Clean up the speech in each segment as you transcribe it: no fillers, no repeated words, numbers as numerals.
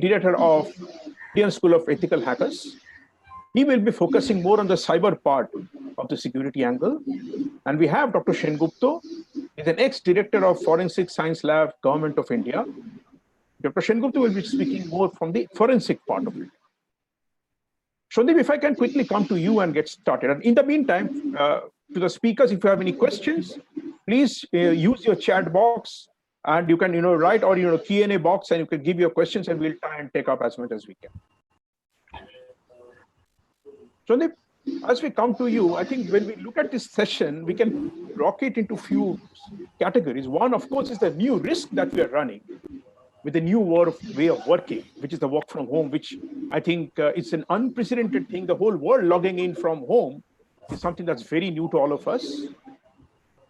director of Indian School of Ethical Hackers. He will be focusing more on the cyber part of the security angle. And we have Dr. Shengupta, is an ex-director of Forensic Science Lab, Government of India. Dr. Shengupta will be speaking more from the forensic part of it. Shondeep, if I can quickly come to you and get started. And in the meantime, to the speakers, if you have any questions, please use your chat box, and you can write, or Q&A box, and you can give your questions, and we'll try and take up as much as we can. Shondeep, as we come to you, I think when we look at this session, we can rock it into few categories. One, of course, is the new risk that we are running with the new way of working, which is the work from home, which I think it's an unprecedented thing. The whole world logging in from home is something that's very new to all of us.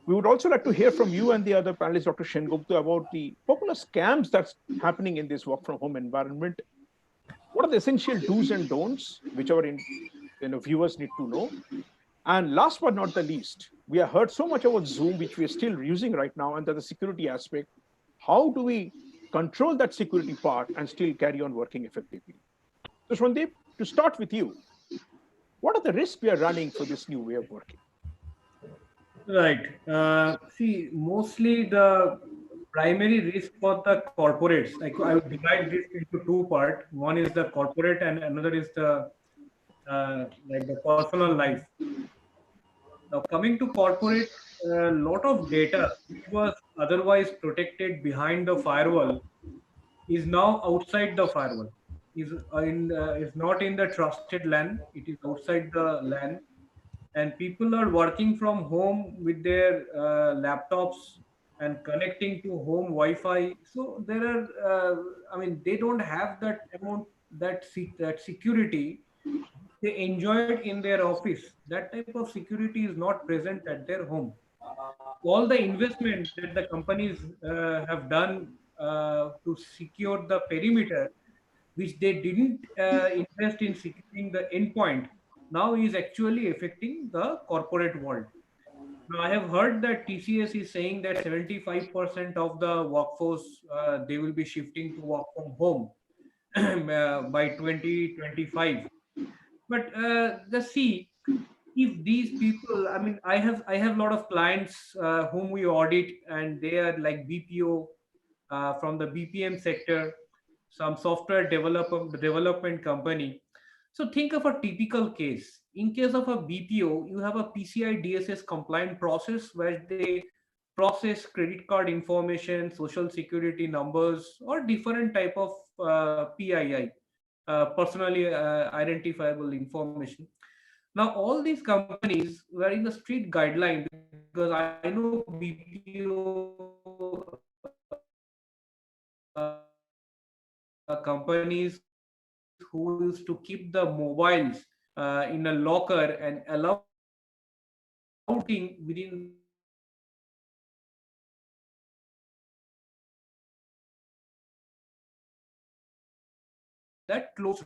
We would also like to hear from you and the other panelists, Dr. Shengupta, about the popular scams that's happening in this work from home environment. What are the essential do's and don'ts, which our viewers need to know? And last but not the least, we have heard so much about Zoom, which we are still using right now, and the security aspect. How do we control that security part and still carry on working effectively? So Shondeep, to start with you, what are the risks we are running for this new way of working? Right. See, mostly the primary risk for the corporates, I would divide this into two parts. One is the corporate and another is the the personal life. Now, coming to corporate, a lot of data which was otherwise protected behind the firewall is now outside the firewall. Is not in the trusted LAN. It is outside the LAN, and people are working from home with their laptops and connecting to home Wi-Fi. So there are, they don't have that amount that security they enjoyed in their office. That type of security is not present at their home. All the investment that the companies have done to secure the perimeter, which they didn't invest in securing the endpoint, now is actually affecting the corporate world. Now, I have heard that TCS is saying that 75% of the workforce they will be shifting to work from home by 2025. But see, if these people, I have a lot of clients whom we audit, and they are like BPO from the BPM sector, some software development company. So think of a typical case. In case of a BPO, you have a PCI DSS compliant process where they process credit card information, social security numbers, or different type of PII, personally identifiable information. Now, all these companies were in the strict guideline, because I know BPO companies who used to keep the mobiles in a locker and allowing within that close.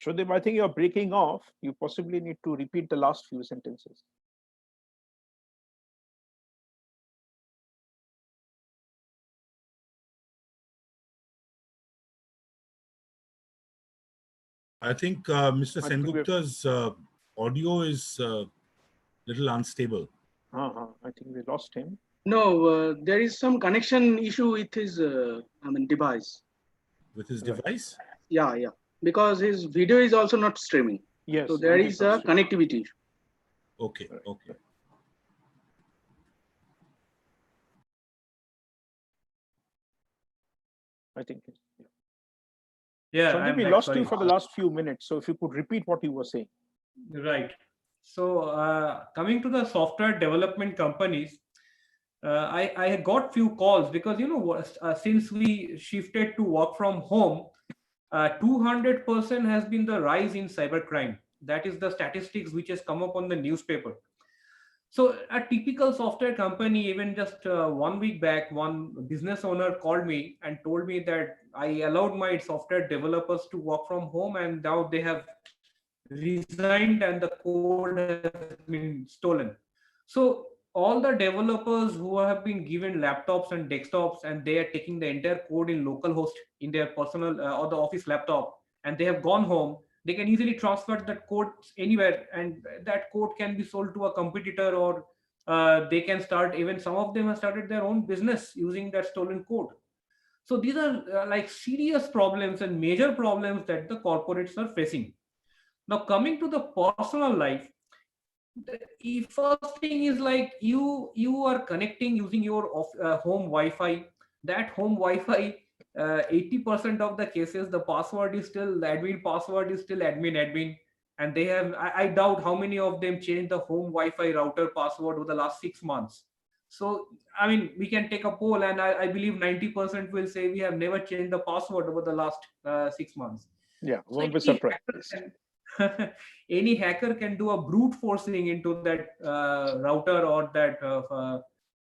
Shondeep, I think you're breaking off. You possibly need to repeat the last few sentences. I think Mr. Sengupta's audio is a little unstable. I think we lost him. No, there is some connection issue with his device. With his device? Yeah. Because his video is also not streaming. Yes. So there is a connectivity issue. Okay. I think. Yeah. Shondeep, we lost you for the last few minutes. So if you could repeat what you were saying. Right. So coming to the software development companies, I got few calls because, since we shifted to work from home, 200% has been the rise in cybercrime. That is the statistics which has come up on the newspaper. So a typical software company, even just 1 week back, one business owner called me and told me that I allowed my software developers to work from home, and now they have resigned and the code has been stolen. So all the developers who have been given laptops and desktops and they are taking the entire code in localhost in their personal or the office laptop, and they have gone home, they can easily transfer that code anywhere, and that code can be sold to a competitor, or they can start, even some of them have started their own business using that stolen code. So these are like serious problems and major problems that the corporates are facing. Now coming to the personal life, the first thing is like you are connecting using your home Wi-Fi. That home Wi-Fi, 80% of the cases, the password is still the admin password is still admin, and they have. I doubt how many of them changed the home Wi-Fi router password over the last 6 months. So I mean, we can take a poll, and I believe 90% will say we have never changed the password over the last 6 months. Yeah, So won't be surprised. any hacker can do a brute forcing into that router or that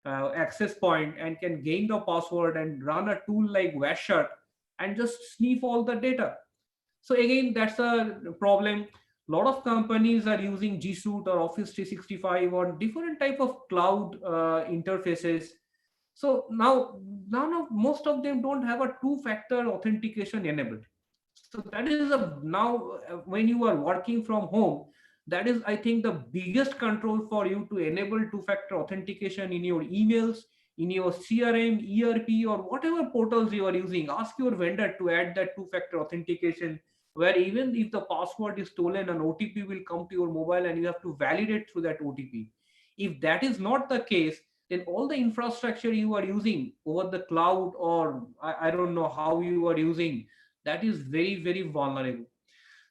access point, and can gain the password and run a tool like Washer and just sniff all the data. So again, that's a problem. A lot of companies are using G Suite or Office 365 or different type of cloud interfaces. So now most of them don't have a two-factor authentication enabled. So that is a now when you are working from home, that is, I think, the biggest control for you to enable two-factor authentication in your emails, in your CRM, ERP, or whatever portals you are using. Ask your vendor to add that two-factor authentication, where even if the password is stolen, an OTP will come to your mobile and you have to validate through that OTP. If that is not the case, then all the infrastructure you are using over the cloud, or I don't know how you are using, that is very, very vulnerable.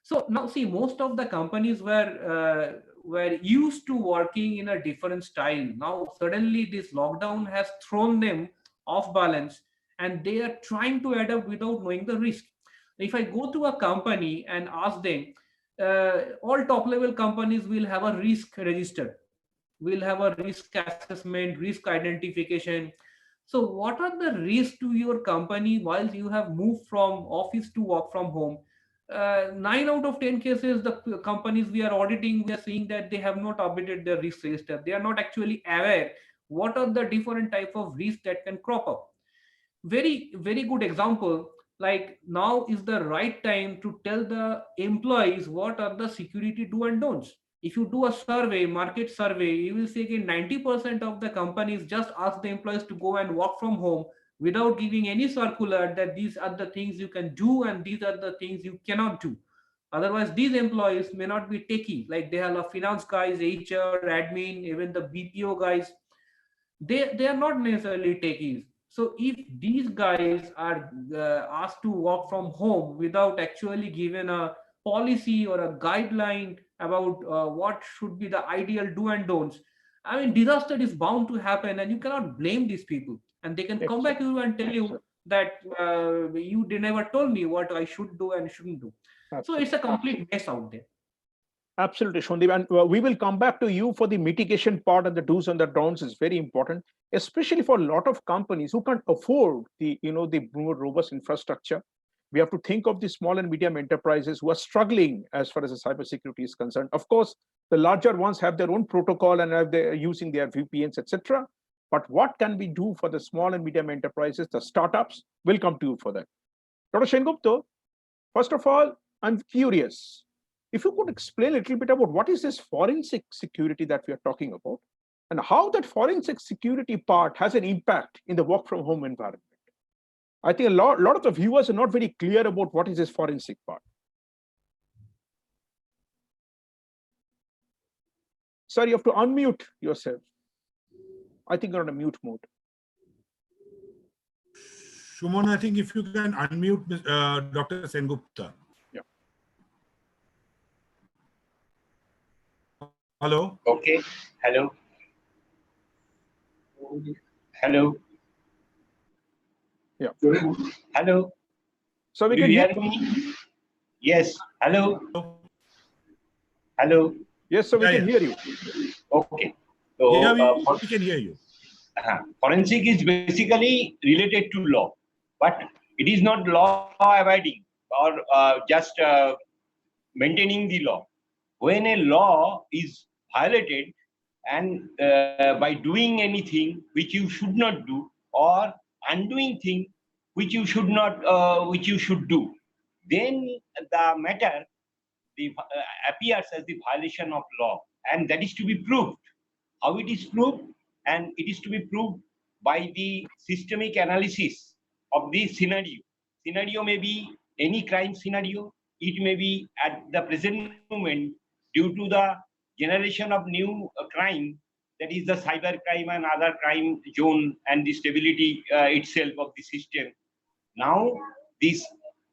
So now see, most of the companies were used to working in a different style. Now suddenly this lockdown has thrown them off balance, and they are trying to adapt without knowing the risk. If I go to a company and ask them, all top level companies will have a risk register, will have a risk assessment, risk identification. So what are the risks to your company while you have moved from office to work from home? 9 out of 10 cases, the companies we are auditing, we are seeing that they have not updated their risk register. They are not actually aware what are the different type of risks that can crop up. Very, very good example. Like now is the right time to tell the employees what are the security do and don'ts. If you do a survey, market survey, you will see again 90% of the companies just ask the employees to go and work from home without giving any circular that these are the things you can do and these are the things you cannot do. Otherwise, these employees may not be techie, like they have a finance guys, HR, admin, even the BPO guys. They are not necessarily techies. So if these guys are asked to work from home without actually given a policy or a guideline about what should be the ideal do and don'ts, I mean, disaster is bound to happen, and you cannot blame these people. And they can come back to you and tell you that you never told me what I should do and shouldn't do. So it's a complete mess out there. Absolutely, Shondeep. And we will come back to you for the mitigation part, and the do's and the don'ts is very important, especially for a lot of companies who can't afford the more robust infrastructure. We have to think of the small and medium enterprises who are struggling as far as the cybersecurity is concerned. Of course, the larger ones have their own protocol and they're using their VPNs, etc. But what can we do for the small and medium enterprises, the startups? We'll come to you for that. Dr. Sengupta, first of all, I'm curious. If you could explain a little bit about what is this forensic security that we are talking about, and how that forensic security part has an impact in the work from home environment. I think a lot of the viewers are not very clear about what is this forensic part. Sir, you have to unmute yourself. I think you're on a mute mode. Suman, I think if you can unmute Dr. Sengupta. Yeah. Hello. Okay. Hello. Hello. Yeah. Hello. So we Do can you hear hear me? Yes. Hello. Hello. Yes, so we can hear you. Okay. So yeah, we can hear you. Forensic is basically related to law, but it is not law abiding or just maintaining the law. When a law is violated, and by doing anything which you should not do, or undoing thing which you should not, which you should do, then the matter appears as the violation of law, and that is to be proved. How it is proved? And it is to be proved by the systemic analysis of the scenario. Scenario may be any crime scenario. It may be at the present moment due to the generation of new crime, that is the cyber crime and other crime zone, and the stability itself of the system. Now, this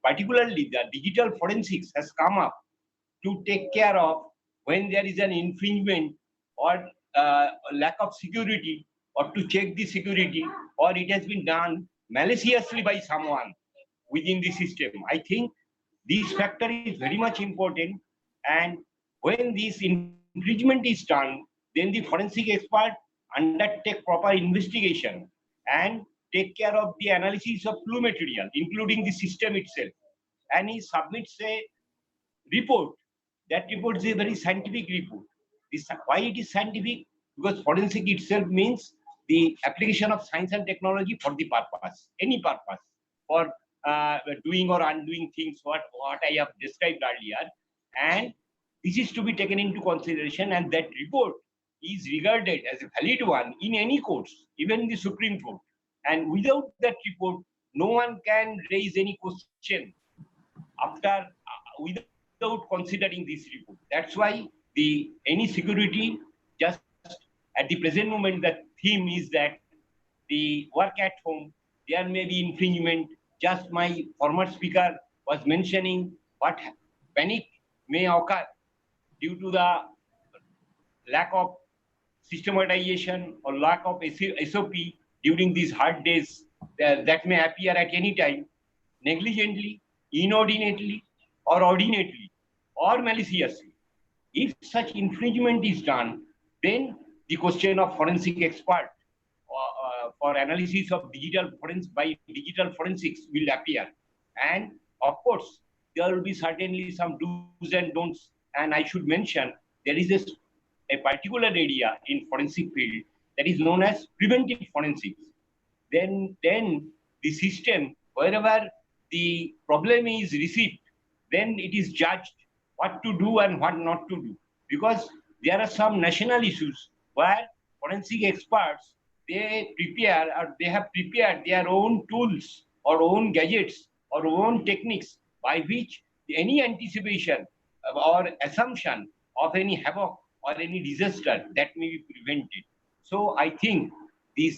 particularly the digital forensics has come up to take care of when there is an infringement or lack of security, or to check the security, or it has been done maliciously by someone within the system. I think this factor is very much important, and when this infringement is done, then the forensic expert undertake proper investigation and take care of the analysis of clue material, including the system itself, and he submits a report. That report is a very scientific report. Why it is scientific? Because forensic itself means the application of science and technology for the purpose, any purpose, for doing or undoing things, what I have described earlier. And this is to be taken into consideration, and that report is regarded as a valid one in any courts, even the Supreme Court. And without that report, no one can raise any question after without considering this report. That's why the any security, just at the present moment, the theme is that the work at home, there may be infringement. Just my former speaker was mentioning what panic may occur due to the lack of systematization or lack of SOP during these hard days that may appear at any time, negligently, inordinately, or ordinately, or maliciously. If such infringement is done, then the question of forensic expert for analysis of digital forensics will appear. And of course, there will be certainly some do's and don'ts. And I should mention, there is a particular area in forensic field that is known as preventive forensics. Then the system, wherever the problem is received, then it is judged what to do and what not to do. Because there are some national issues where forensic experts, they prepare or they have prepared their own tools or own gadgets or own techniques by which any anticipation or assumption of any havoc or any disaster that may be prevented. So I think the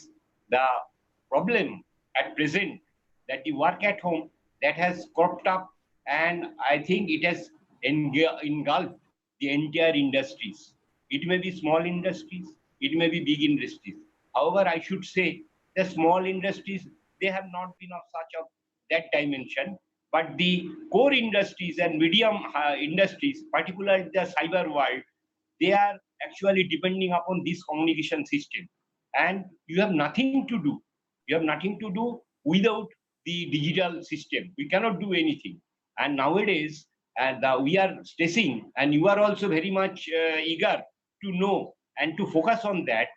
problem at present, that the work at home, that has cropped up, and I think it has engulfed the entire industries. It may be small industries, it may be big industries. However, I should say the small industries, they have not been of such of that dimension, but the core industries and medium industries, particularly the cyber world, they are actually depending upon this communication system. And you have nothing to do. You have nothing to do without the digital system. We cannot do anything. And nowadays, we are stressing, and you are also very much eager to know and to focus on that,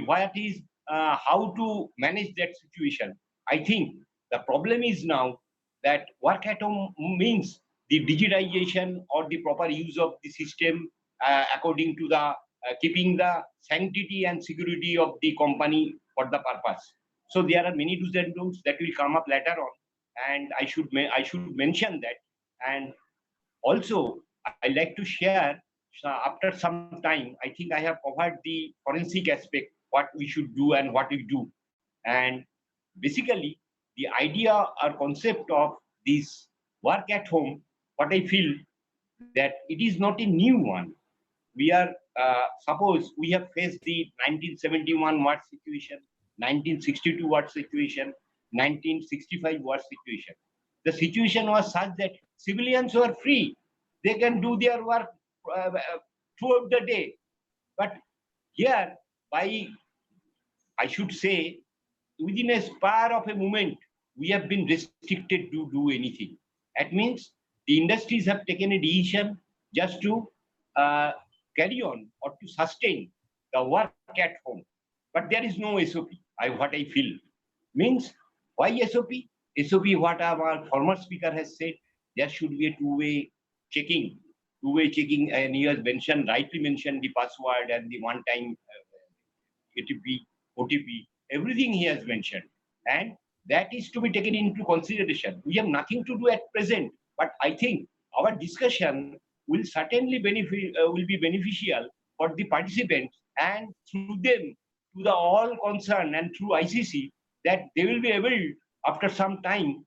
what is, how to manage that situation. I think the problem is now that work at home means the digitization or the proper use of the system according to the keeping the sanctity and security of the company for the purpose. So there are many do's and don'ts that will come up later on, and I should mention that. And also, I like to share, after some time, I think I have covered the forensic aspect, what we should do and what we do. And basically, the idea or concept of this work at home, what I feel that it is not a new one. We are, suppose we have faced the 1971 war situation, 1962 war situation, 1965 war situation. The situation was such that civilians were free. They can do their work throughout the day. But here, I should say, within a spur of a moment, we have been restricted to do anything. That means the industries have taken a decision just to carry on or to sustain the work at home. But there is no SOP. What I feel means, why SOP? SOP, what our former speaker has said, there should be a two-way checking. And he has rightly mentioned the password and the one-time ATP, OTP, everything he has mentioned. And that is to be taken into consideration. We have nothing to do at present, but I think our discussion will certainly will be beneficial for the participants, and through them to the all concerned, and through ICC, that they will be able, after some time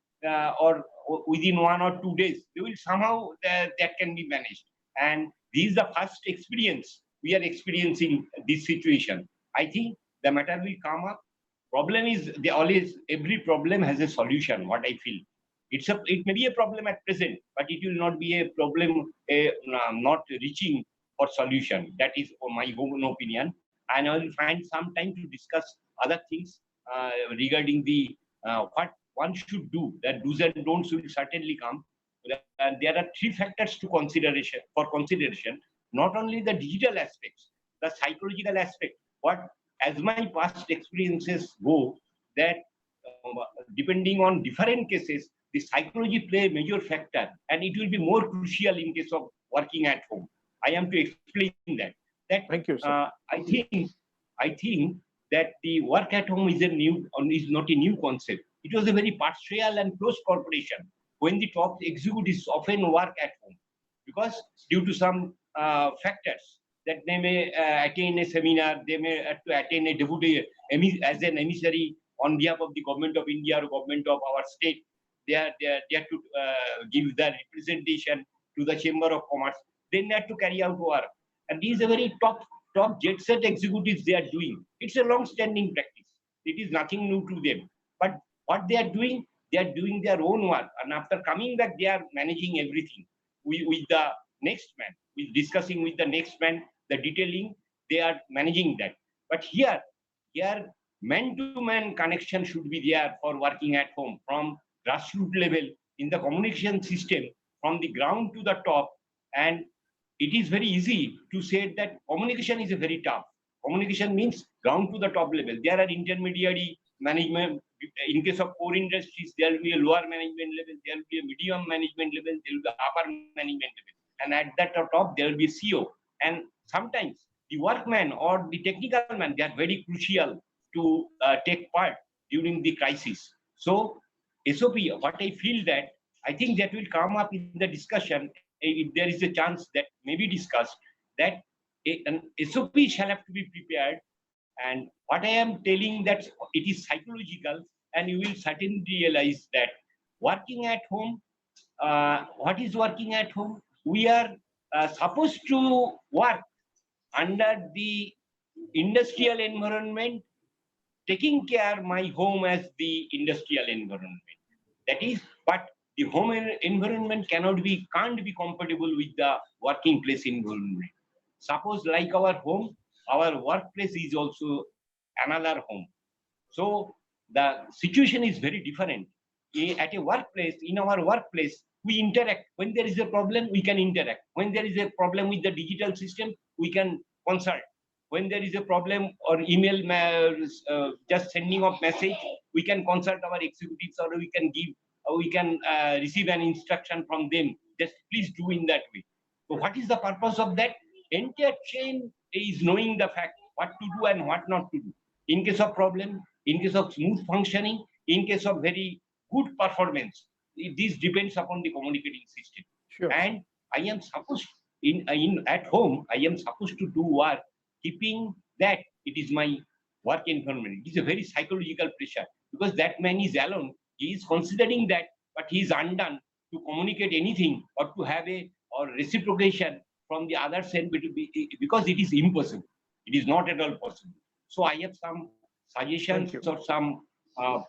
or within 1 or 2 days, they will somehow that can be managed. And this is the first experience we are experiencing this situation. I think the matter will come up. Problem is, every problem has a solution. What I feel, it may be a problem at present, but it will not be a problem not reaching for solution. That is my own opinion, and I will find some time to discuss other things regarding the what one should do. That do's and don'ts will certainly come. And there are 3 factors to consideration. Not only the digital aspects, the psychological aspect. What, as my past experiences go, that depending on different cases, the psychology play a major factor, and it will be more crucial in case of working at home. I am to explain that. Thank you, sir. I think that the work at home is not a new concept. It was a very partial and close corporation when the top executives often work at home, because due to some factors, that they may attend a seminar, they may attend a deputy as an emissary on behalf of the government of India or government of our state. They are to give the representation to the Chamber of Commerce. They have to carry out work. And these are very top jet set executives they are doing. It's a long-standing practice. It is nothing new to them. But what they are doing their own work. And after coming back, they are managing everything with the next man, with discussing with the next man, the detailing, they are managing that. But here man-to-man connection should be there for working at home from grassroots level in the communication system from the ground to the top. And it is very easy to say that communication is a very tough. Communication means ground to the top level. There are intermediary management. In case of core industries, there will be a lower management level, there will be a medium management level, there will be upper management level. And at that top, there will be a CEO. And sometimes the workman or the technical man, they are very crucial to take part during the crisis. So SOP, what I feel that, I think that will come up in the discussion, if there is a chance that may be discussed, that an SOP shall have to be prepared. And what I am telling, that it is psychological, and you will certainly realize that working at home, what is working at home? We are supposed to work under the industrial environment, taking care of my home as the industrial environment. That is, but the home environment can't be compatible with the working place environment. Suppose like our home, our workplace is also another home. So the situation is very different. At a workplace, in our workplace, we interact. When there is a problem, we can interact. When there is a problem with the digital system, we can consult. When there is a problem or email, just sending of message, we can consult our executives, or we can receive an instruction from them. Just please do in that way. So what is the purpose of that? Entire chain is knowing the fact what to do and what not to do. In case of problem, in case of smooth functioning, in case of very good performance, this depends upon the communicating system. Sure. And I am supposed at home, I am supposed to do work, keeping that it is my work environment. It is a very psychological pressure, because that man is alone. He is considering that, but he is undone to communicate anything or to have or reciprocation from the other side, because it is impossible. It is not at all possible. So I have some suggestions or some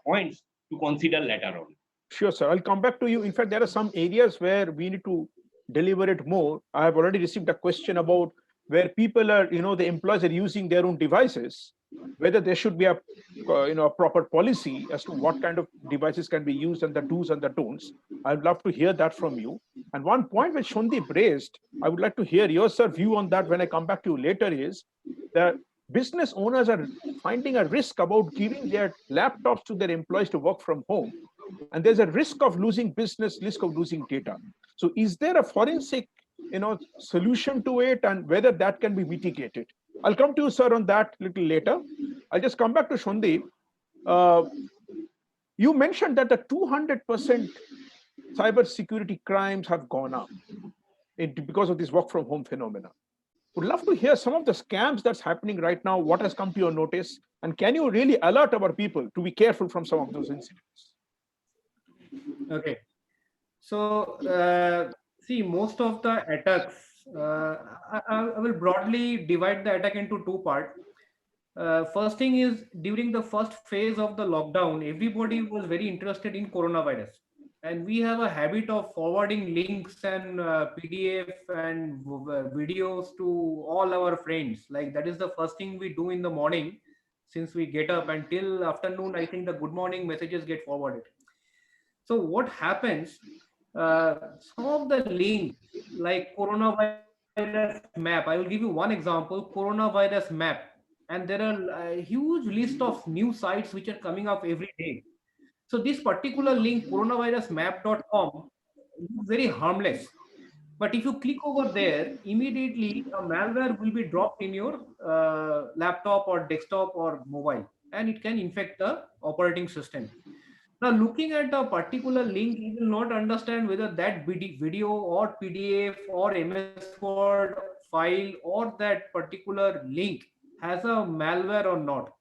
points to consider later on. Sure, sir. I'll come back to you. In fact, there are some areas where we need to deliberate more. I have already received a question about where people are, the employees are using their own devices, whether there should be a proper policy as to what kind of devices can be used and the do's and the don'ts. I'd love to hear that from you. And one point which Shondeep raised, I would like to hear your view on that when I come back to you later, is that business owners are finding a risk about giving their laptops to their employees to work from home, and there's a risk of losing business, risk of losing data. So is there a forensic solution to it, and whether that can be mitigated? I'll come to you, sir, on that a little later. I'll just come back to Shondeep. You mentioned that the 200% cyber security crimes have gone up because of this work from home phenomena. Would love to hear some of the scams that's happening right now, what has come to your notice, and can you really alert our people to be careful from some of those incidents? Okay. So, see, most of the attacks, I will broadly divide the attack into two parts. First thing is, during the first phase of the lockdown, everybody was very interested in coronavirus. And we have a habit of forwarding links and PDF and videos to all our friends. Like that is the first thing we do in the morning since we get up until afternoon. I think the good morning messages get forwarded. So what happens? Some of the links like coronavirus map. I will give you one example: coronavirus map, and there are a huge list of new sites which are coming up every day. So this particular link, coronavirusmap.com, is very harmless. But if you click over there, immediately a malware will be dropped in your laptop or desktop or mobile, and it can infect the operating system. Now, looking at a particular link, you will not understand whether that video or PDF or MS Word file or that particular link has a malware or not.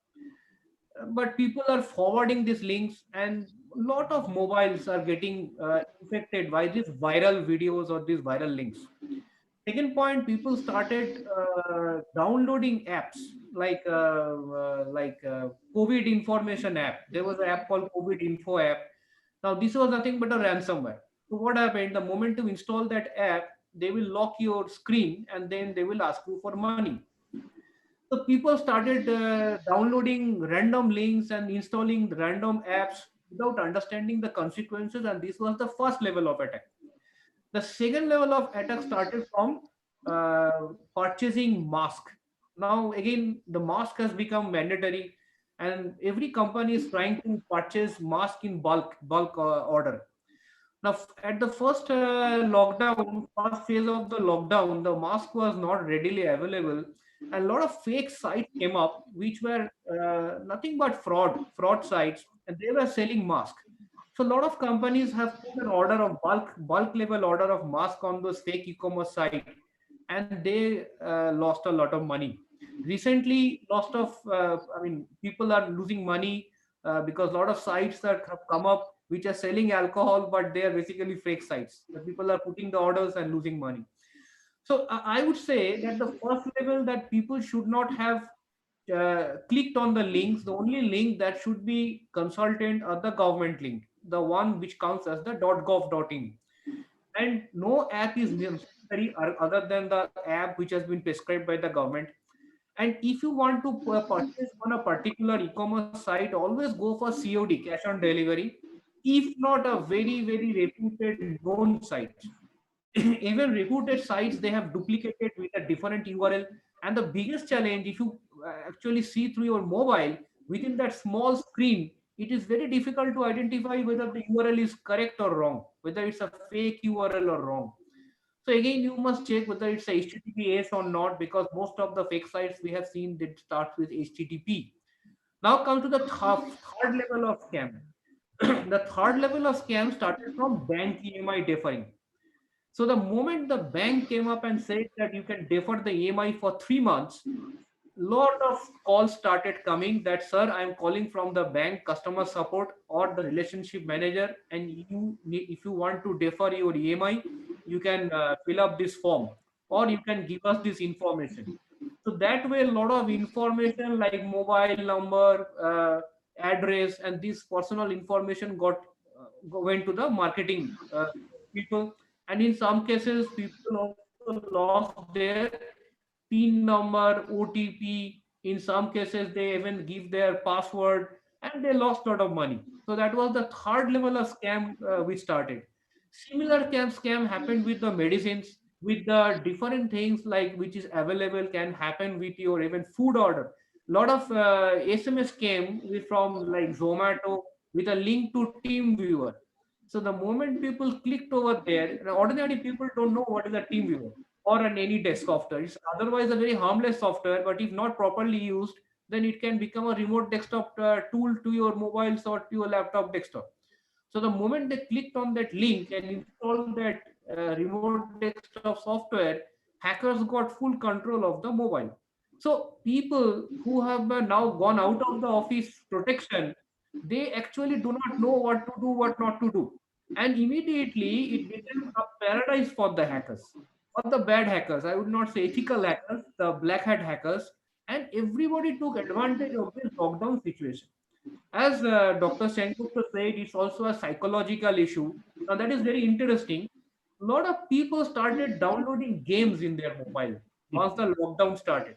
But people are forwarding these links, and a lot of mobiles are getting infected by these viral videos or these viral links. Second point, people started downloading apps like COVID information app. There was an app called COVID Info app. Now this was nothing but a ransomware. So what happened? The moment you install that app, they will lock your screen and then they will ask you for money. So people started downloading random links and installing random apps without understanding the consequences, and this was the first level of attack. The second level of attack started from purchasing mask. Now again, the mask has become mandatory, and every company is trying to purchase mask in bulk order. Now, at the first lockdown, first phase of the lockdown, the mask was not readily available, and a lot of fake sites came up, which were nothing but fraud sites, and they were selling masks. So, a lot of companies have put an order of bulk level order of mask on those fake e-commerce site, and they lost a lot of money. Recently, people are losing money because a lot of sites that have come up which are selling alcohol, but they are basically fake sites. The people are putting the orders and losing money. So I would say that the first level, that people should not have clicked on the links. The only link that should be consultant are the government link, the one which counts as the .gov.in. And no app is necessary other than the app which has been prescribed by the government. And if you want to purchase on a particular e-commerce site, always go for COD, cash on delivery, if not a very reputed known site. Even reputed sites, they have duplicated with a different URL. And the biggest challenge, if you actually see through your mobile, within that small screen, it is very difficult to identify whether the URL is correct or wrong, whether it's a fake URL or wrong. So again, you must check whether it's a HTTPS or not, because most of the fake sites we have seen that start with HTTP. Now come to the third level of scam. The third level of scam started from bank EMI deferring. So the moment the bank came up and said that you can defer the EMI for 3 months, lot of calls started coming that, sir, I'm calling from the bank customer support or the relationship manager, and if you want to defer your EMI, you can fill up this form, or you can give us this information. So that way, a lot of information like mobile number, address, and this personal information went to the marketing people. And in some cases, people also lost their PIN number, OTP. In some cases, they even give their password, and they lost a lot of money. So that was the third level of scam we started. Similar scam happened with the medicines. with the different things like which is available can happen with your even food order. Lot of SMS came from like Zomato with a link to TeamViewer. So the moment people clicked over there, ordinary people don't know what is a TeamViewer or an any desk software. It's otherwise a very harmless software, but if not properly used, then it can become a remote desktop tool to your mobiles or to your laptop desktop. So the moment they clicked on that link and installed that remote desktop software, hackers got full control of the mobile. So people who have now gone out of the office protection, they actually do not know what to do, what not to do. And immediately it became a paradise for the hackers, or the bad hackers. I would not say ethical hackers, the black hat hackers. And everybody took advantage of this lockdown situation. As Dr. Sengupta said, it's also a psychological issue. Now that is very interesting. A lot of people started downloading games in their mobile once the lockdown started.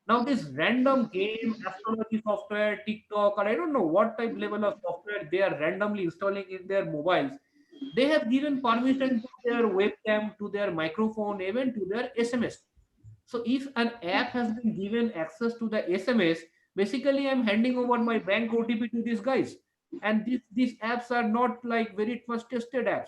Now this random game, astrology software, TikTok, or I don't know what type level of software they are randomly installing in their mobiles. They have given permission to their webcam, to their microphone, even to their SMS. So if an app has been given access to the SMS, basically I'm handing over my bank OTP to these guys. And these apps are not like very much tested apps.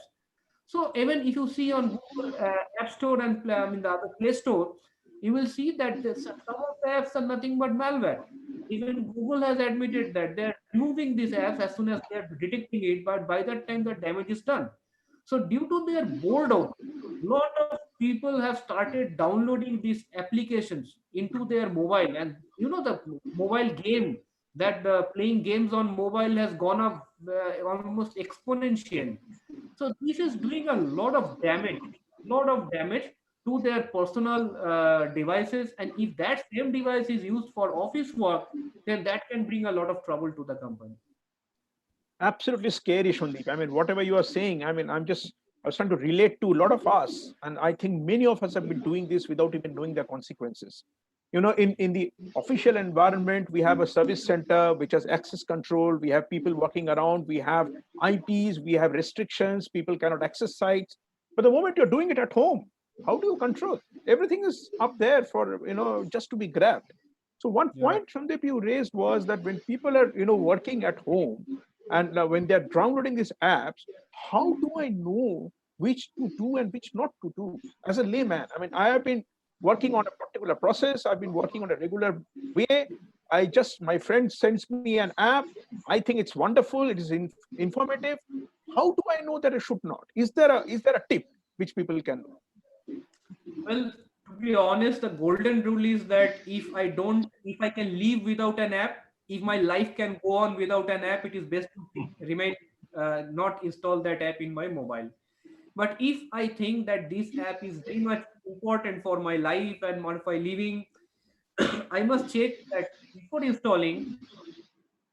So even if you see on Google App Store and in the other Play Store, you will see that some of the apps are nothing but malware. Even Google has admitted that they're removing these apps as soon as they're detecting it, but by that time the damage is done. So due to their boredom, lot of people have started downloading these applications into their mobile, and you know the mobile game that playing games on mobile has gone up almost exponentially. So this is doing a lot of damage to their personal devices, and if that same device is used for office work, then that can bring a lot of trouble to the company. Absolutely scary, Shundeep. I mean, whatever you are saying, I mean, I was trying to relate to a lot of us, and I think many of us have been doing this without even knowing the consequences. You know, in the official environment, we have a service center which has access control. We have people walking around. We have IPs. We have restrictions. People cannot access sites. But the moment you're doing it at home, how do you control? Everything is up there for just to be grabbed. So one Yeah. point, Shundeep, you raised was that when people are working at home, and when they're downloading these apps, how do I know which to do and which not to do? As a layman, I mean, I have been working on a particular process. I've been working on a regular way. My friend sends me an app. I think it's wonderful. It is informative. How do I know that I should not? Is there a tip which people can know? Well, to be honest, the golden rule is that if I can live without an app, if my life can go on without an app, it is best to remain not install that app in my mobile. But if I think that this app is very much important for my life and for my living, I must check that before installing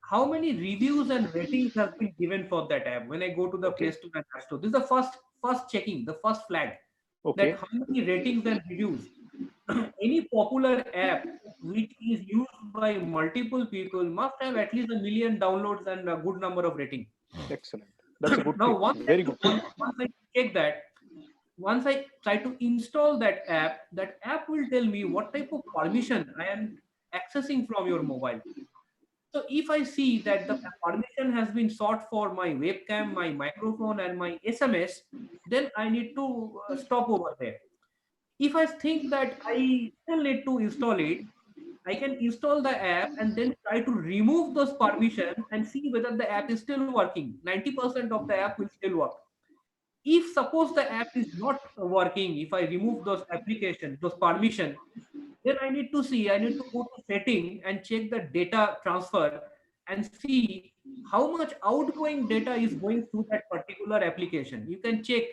how many reviews and ratings have been given for that app when I go to the Play Okay. Store and App Store. This is the first checking, the first flag, that Okay. how many ratings and reviews. Any popular app which is used by multiple people must have at least 1 million downloads and a good number of ratings. Excellent. That's a good Now, tip. Very good tip. once I check that, once I try to install that app will tell me what type of permission I am accessing from your mobile. So if I see that the permission has been sought for my webcam, my microphone, and my SMS, then I need to stop over there. If I think that I still need to install it, I can install the app and then try to remove those permissions and see whether the app is still working. 90% of the app will still work. If suppose the app is not working, if I remove those applications, those permission, then I need to go to setting and check the data transfer and see how much outgoing data is going through that particular application. You can check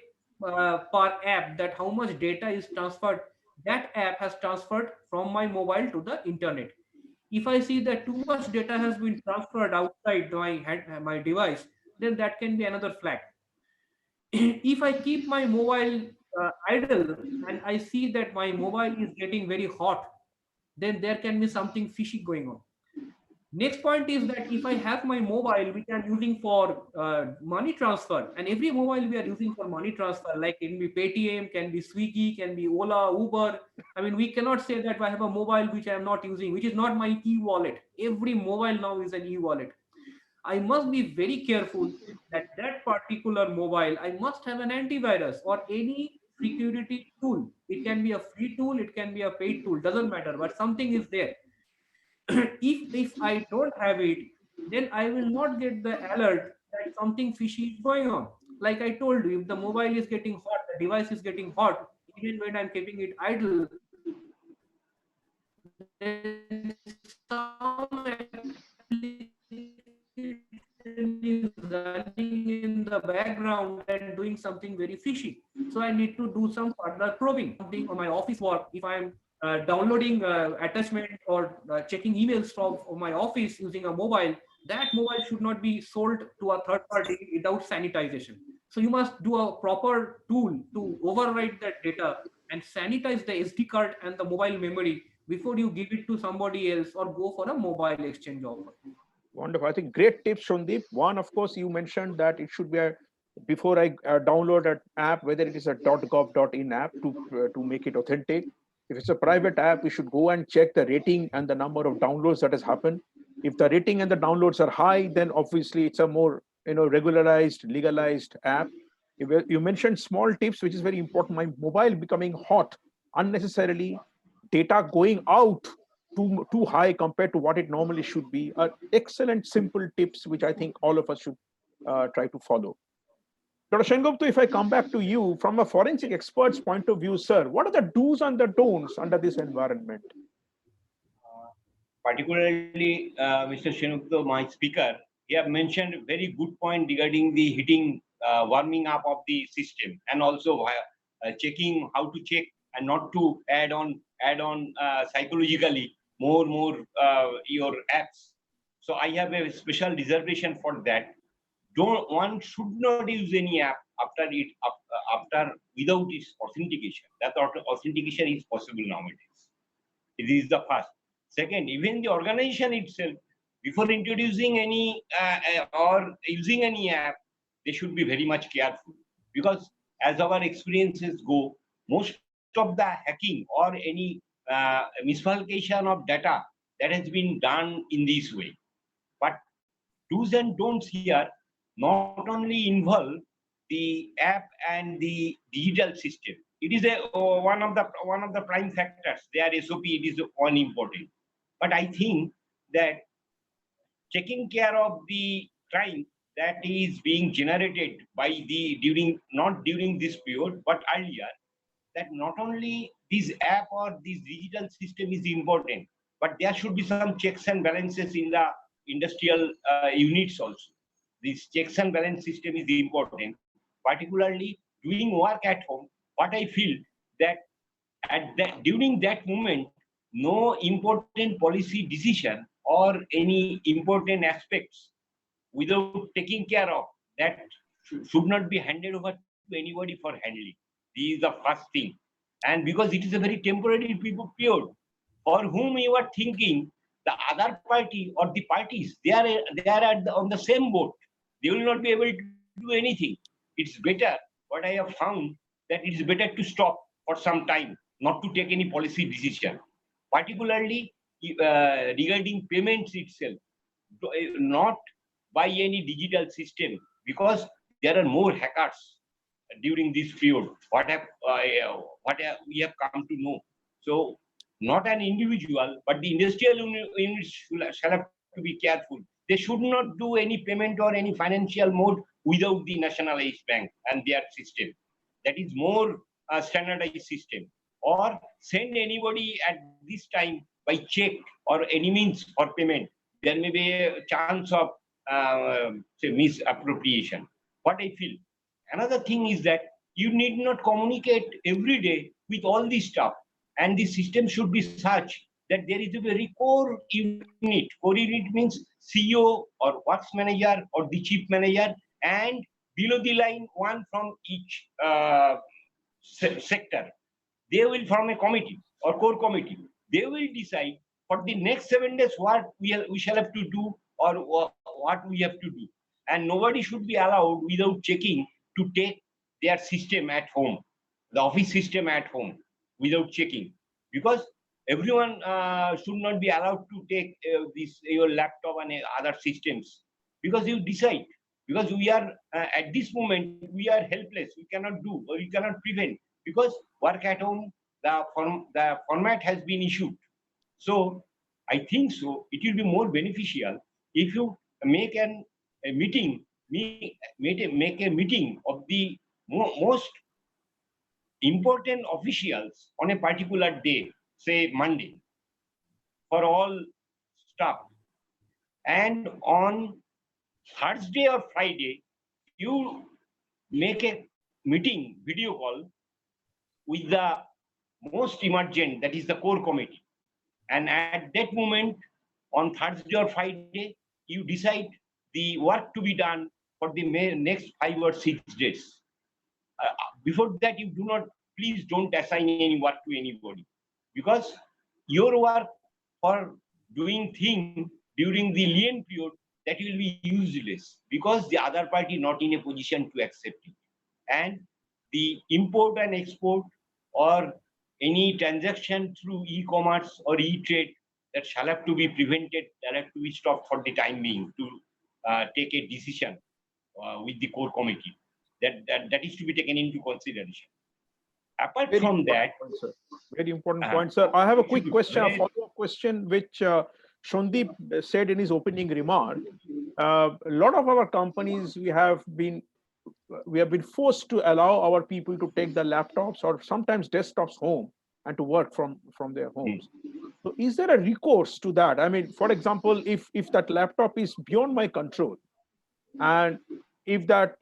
per app that how much data is transferred, that app has transferred from my mobile to the internet. If I see that too much data has been transferred outside my device, then that can be another flag. If I keep my mobile idle and I see that my mobile is getting very hot, then there can be something fishy going on. Next point is that if I have my mobile which I'm using for money transfer, and every mobile we are using for money transfer, like can be Paytm, can be Swiggy, can be Ola, Uber. I mean, we cannot say that I have a mobile which I am not using, which is not my e-wallet. Every mobile now is an e-wallet. I must be very careful that that particular mobile, I must have an antivirus or any security tool. It can be a free tool, it can be a paid tool, doesn't matter, but something is there. If I don't have it, then I will not get the alert that something fishy is going on. Like I told you, if the mobile is getting hot, the device is getting hot, even when I'm keeping it idle, then some application is running in the background and doing something very fishy. So I need to do some further probing. Something on my office work, if I'm downloading attachment or checking emails from my office using a mobile, that mobile should not be sold to a third party without sanitization. So you must do a proper tool to override that data and sanitize the SD card and the mobile memory before you give it to somebody else or go for a mobile exchange offer. Wonderful. I think great tips, Shondeep. One, of course, you mentioned that it should be a, before I download an app, whether it is a .gov.in app to make it authentic. If it's a private app, we should go and check the rating and the number of downloads that has happened. If the rating and the downloads are high, then obviously it's a more regularized, legalized app. You mentioned small tips, which is very important. My mobile becoming hot unnecessarily, data going out too high compared to what it normally should be, are excellent simple tips which I think all of us should try to follow. Dr. Sengupta, if I come back to you from a forensic expert's point of view, sir, what are the do's and the don'ts under this environment? Particularly, Mr. Shenukto, my speaker, he have mentioned a very good point regarding the heating, warming up of the system, and also checking how to check and not to add on psychologically more your apps. So I have a special reservation for that. One should not use any app after without its authentication. That authentication is possible nowadays. It is the first. Second, even the organization itself, before introducing any or using any app, they should be very much careful, because as our experiences go, most of the hacking or any misfalcation of data that has been done in this way. But do's and don'ts here not only involve the app and the digital system. It is one of the prime factors. Their SOP, it is one important. But I think that taking care of the crime that is being generated by not during this period but earlier, that not only this app or this digital system is important, but there should be some checks and balances in the industrial units also. This checks and balance system is important, particularly doing work at home. What I feel that during that moment, no important policy decision or any important aspects without taking care of that should not be handed over to anybody for handling. This is the first thing. And because it is a very temporary period, for whom you are thinking the other party or the parties, they are on the same boat. They will not be able to do anything. It's better, what I have found, that it is better to stop for some time, not to take any policy decision. Particularly regarding payments itself, not by any digital system, because there are more hackers during this period. What we have come to know. So not an individual, but the industrial units shall have to be careful. They should not do any payment or any financial mode without the nationalized bank and their system. That is more standardized system. Or send anybody at this time by check or any means for payment. There may be a chance of say misappropriation. What I feel. Another thing is that you need not communicate every day with all this stuff, and the system should be such that there is a very core unit. Core unit means CEO or works manager or the chief manager, and below the line one from each sector. They will form a committee or core committee. They will decide for the next 7 days what we shall have to do, or what we have to do. And nobody should be allowed without checking to take their system at home, the office system at home, without checking. Because everyone should not be allowed to take your laptop and other systems, because you decide. Because we are at this moment we are helpless. We cannot do, or we cannot prevent, because work at home, the format has been issued. So I think so it will be more beneficial if you make a meeting, make a meeting of the most important officials on a particular day, say Monday, for all staff. And on Thursday or Friday, you make a meeting, video call, with the most emergent, that is the core committee. And at that moment, on Thursday or Friday, you decide the work to be done for the next 5 or 6 days. Before that, you do not, please don't assign any work to anybody, because your work for doing thing during the lien period, that will be useless, because the other party not in a position to accept it. And the import and export, or any transaction through e-commerce or e-trade, that shall have to be prevented, that have to be stopped for the time being, to take a decision with the core committee. That is to be taken into consideration. Apart from that, very important point, sir. I have a quick question, a follow-up question, which Shondeep said in his opening remark. A lot of our companies, we have been forced to allow our people to take the laptops or sometimes desktops home and to work from their homes. So is there a recourse to that? I mean, for example, if that laptop is beyond my control, and if that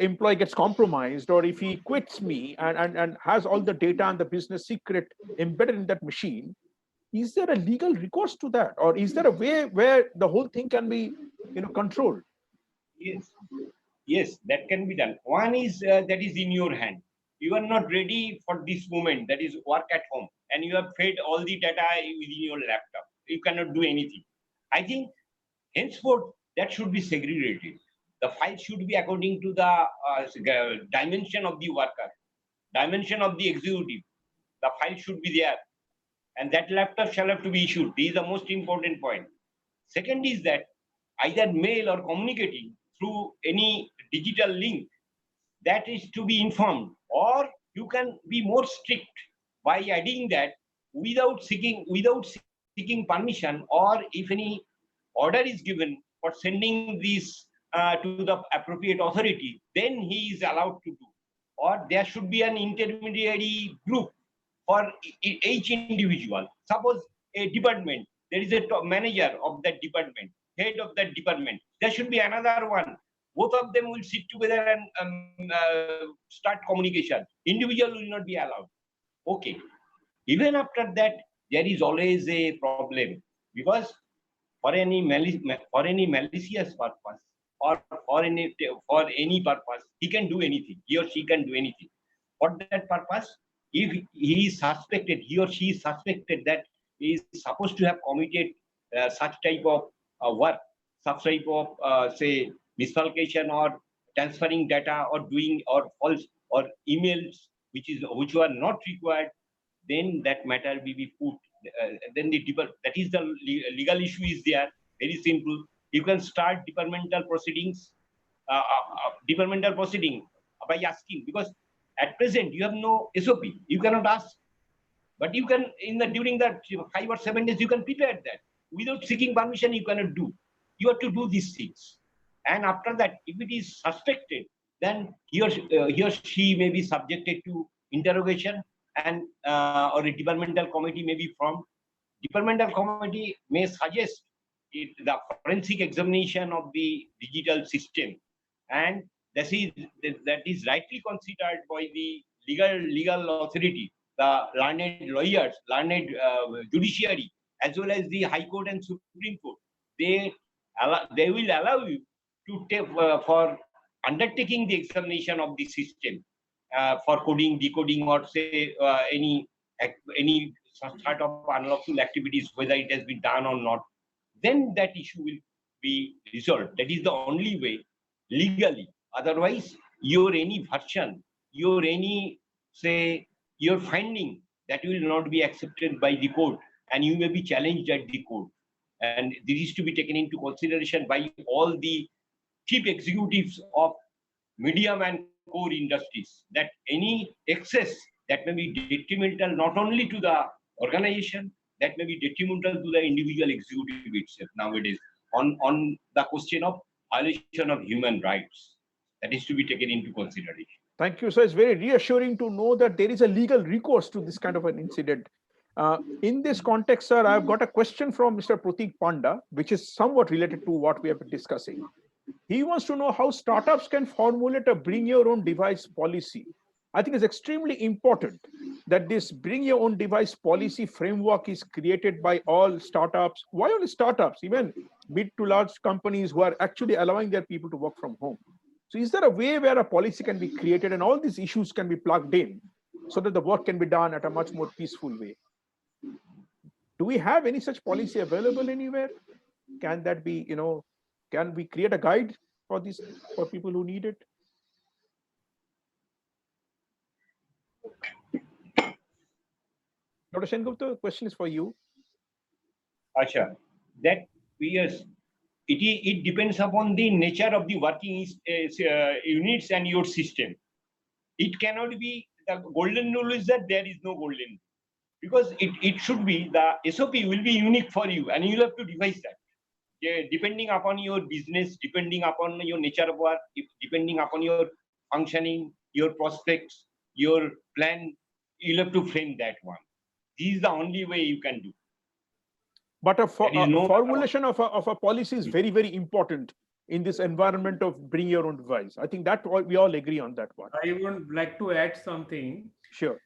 employee gets compromised, or if he quits me and has all the data and the business secret embedded in that machine, is there a legal recourse to that? Or is there a way where the whole thing can be controlled? Yes, that can be done. One is that is in your hand. You are not ready for this moment, that is work at home, and you have fed all the data within your laptop. You cannot do anything. I think henceforth that should be segregated. The file should be according to the dimension of the worker, dimension of the executive. The file should be there, and that laptop shall have to be issued. This is the most important point. Second is that either mail or communicating through any digital link, that is to be informed, or you can be more strict by adding that without seeking permission, or if any order is given for sending this to the appropriate authority, then he is allowed to do. Or there should be an intermediary group for each individual. Suppose a department, there is a manager of that department, head of that department. There should be another one. Both of them will sit together and start communication. Individual will not be allowed. Okay. Even after that, there is always a problem, because for any malicious purpose, or for any purpose, he can do anything. He or she can do anything. For that purpose, if he is suspected, he or she is suspected that he is supposed to have committed such type of work, such type of say miscalculation, or transferring data, or doing or false or emails which were not required, then that matter will be put. Then that is the legal issue is there. Very simple. You can start departmental proceeding by asking, because at present you have no SOP. You cannot ask, but you can during that 5 or 7 days you can prepare that. Without seeking permission, you cannot do. You have to do these things. And after that, if it is suspected, then he or she may be subjected to interrogation, and or a departmental committee may be formed. Departmental committee may suggest the forensic examination of the digital system, and that is rightly considered by the legal authority, the learned lawyers, learned judiciary, as well as the High Court and Supreme Court. They will allow you to take for undertaking the examination of the system for coding, decoding, or say any some sort of unlawful activities, whether it has been done or not, then that issue will be resolved. That is the only way legally. Otherwise, your any version, your any, say, your finding, that will not be accepted by the court, and you may be challenged at the court. And this is to be taken into consideration by all the chief executives of medium and core industries, that any excess that may be detrimental not only to the organization, that may be detrimental to the individual executive itself nowadays, on the question of violation of human rights, that is to be taken into consideration. Thank you. So it's very reassuring to know that there is a legal recourse to this kind of an incident. In this context, sir, I've got a question from Mr. Pratik Panda, which is somewhat related to what we have been discussing. He wants to know how startups can formulate a bring your own device policy. I think it's extremely important that this bring your own device policy framework is created by all startups. Why only startups? Even mid to large companies who are actually allowing their people to work from home. So is there a way where a policy can be created and all these issues can be plugged in so that the work can be done at a much more peaceful way? Do we have any such policy available anywhere? Can that be, can we create a guide for this, for people who need it? Dr. Sengupta, the question is for you. Acha, that yes, it depends upon the nature of the working units and your system. It cannot be, the golden rule is that there is no golden rule, because it should be, the SOP will be unique for you, and you'll have to devise that. Depending upon your business, depending upon your nature of work, depending upon your functioning, your prospects, your plan, you'll have to frame that one. This is the only way you can do. But a formulation of a policy is very, very important in this environment of bring your own device. I think that we all agree on that one. I would like to add something. Sure.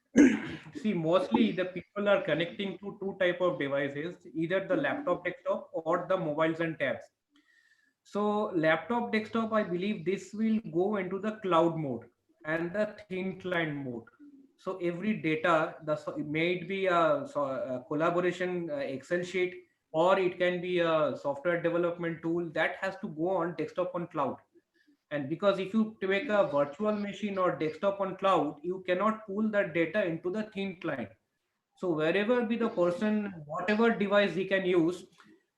See, mostly the people are connecting to two type of devices, either the laptop desktop or the mobiles and tabs. So laptop desktop, I believe this will go into the cloud mode and the thin client mode. So every data, it may be a collaboration Excel sheet, or it can be a software development tool that has to go on desktop on cloud. And because if you take a virtual machine or desktop on cloud, you cannot pull that data into the thin client. So wherever be the person, whatever device he can use,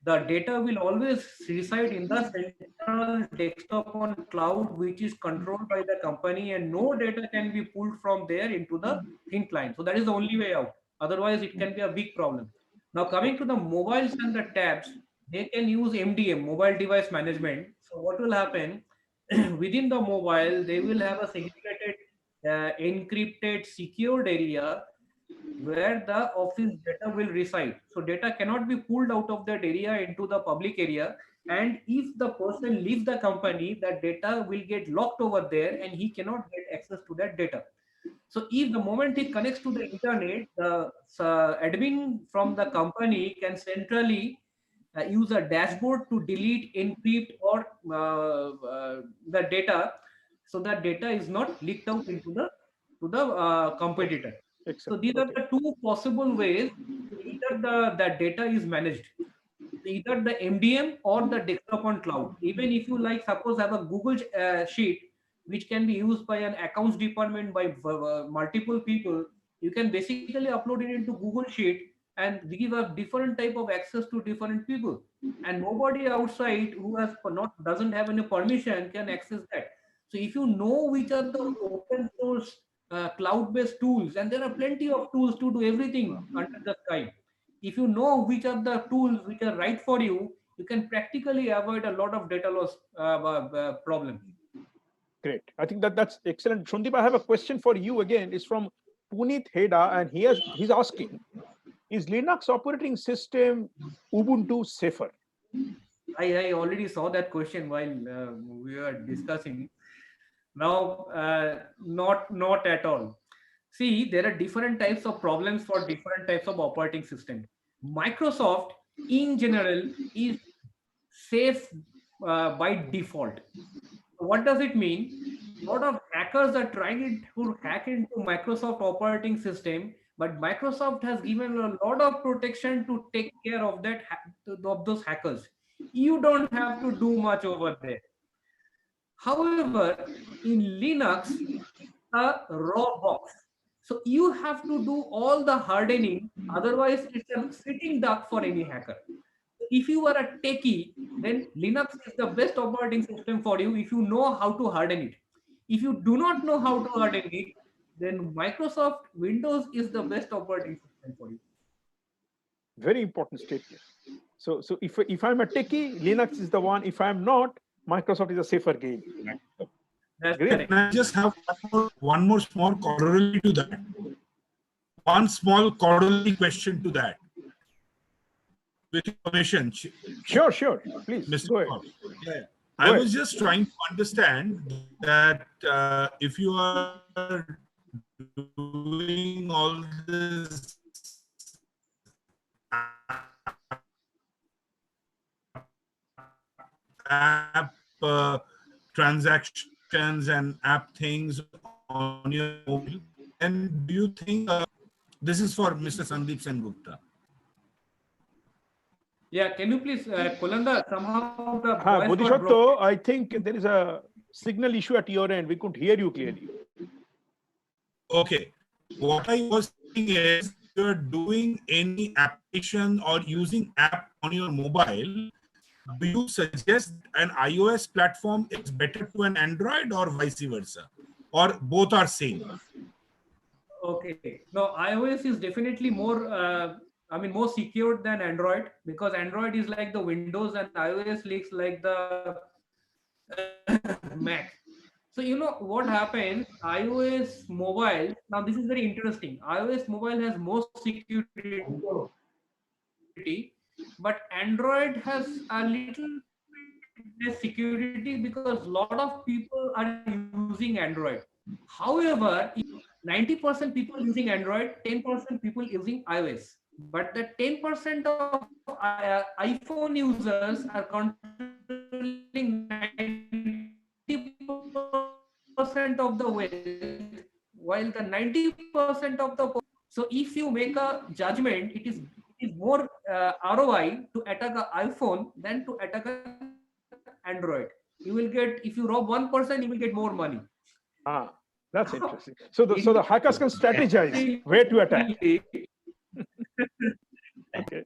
the data will always reside in the central desktop on cloud, which is controlled by the company, and no data can be pulled from there into the thin client. So that is the only way out. Otherwise, it can be a big problem. Now coming to the mobiles and the tabs, they can use MDM, mobile device management. So what will happen? Within the mobile, they will have a segregated, encrypted, secured area where the office data will reside. So data cannot be pulled out of that area into the public area. And if the person leaves the company, that data will get locked over there and he cannot get access to that data. So if the moment he connects to the internet, the admin from the company can centrally use a dashboard to delete, encrypt, or the data, so that data is not leaked out into the competitor. Excellent. So these are the two possible ways. Either the data is managed, either the MDM or the desktop on cloud. Even if you suppose have a Google sheet which can be used by an accounts department by multiple people, you can basically upload it into Google Sheet and give a different type of access to different people, and nobody outside who doesn't have any permission can access that. So if you know which are the open source cloud-based tools, and there are plenty of tools to do everything under the sky. If you know which are the tools which are right for you, you can practically avoid a lot of data loss problems. Great. I think that's excellent. Shundip, I have a question for you again. It's from Puneet Heda, and he's asking, is Linux operating system Ubuntu safer? I already saw that question while we were discussing. Now, not at all. See, there are different types of problems for different types of operating system. Microsoft, in general, is safe by default. What does it mean? A lot of hackers are trying to hack into Microsoft operating system, but Microsoft has given a lot of protection to take care of that of those hackers. You don't have to do much over there. However, in Linux, a raw box. So you have to do all the hardening, otherwise it's a sitting duck for any hacker. If you are a techie, then Linux is the best operating system for you if you know how to harden it. If you do not know how to harden it, then Microsoft Windows is the best operating system for you. Very important statement. So if I'm a techie, Linux is the one. If I'm not, Microsoft is a safer game. That's Great. correct. Can I just have one more small corollary to that? One small corollary question to that. With your permission, Sure, please Mr. go ahead. Paul. Yeah. I was just trying to understand that if you are doing all this app transactions and app things on your mobile, and do you think this is for Mr. Sandeep Sengupta? Yeah, can you please, Kolanda, somehow the voice got Bodhisattva, broken. I think there is a signal issue at your end. We couldn't hear you clearly. Okay. What I was saying is, if you're doing any application or using app on your mobile, do you suggest an iOS platform is better to an Android or vice versa? Or both are same? Okay. No, iOS is definitely more, more secured than Android, because Android is like the Windows and iOS looks like the Mac. So you know what happens? iOS mobile. Now this is very interesting. iOS mobile has more security, but Android has a little less security because a lot of people are using Android. However, 90% people using Android, 10% people using iOS. But the 10% of iPhone users are controlling 90% of the wealth, while the 90% of the. So if you make a judgment, it is more ROI to attack an iPhone than to attack an Android. You will get, if you rob 1%, you will get more money. That's interesting. So the hackers can strategize where to attack. Okay.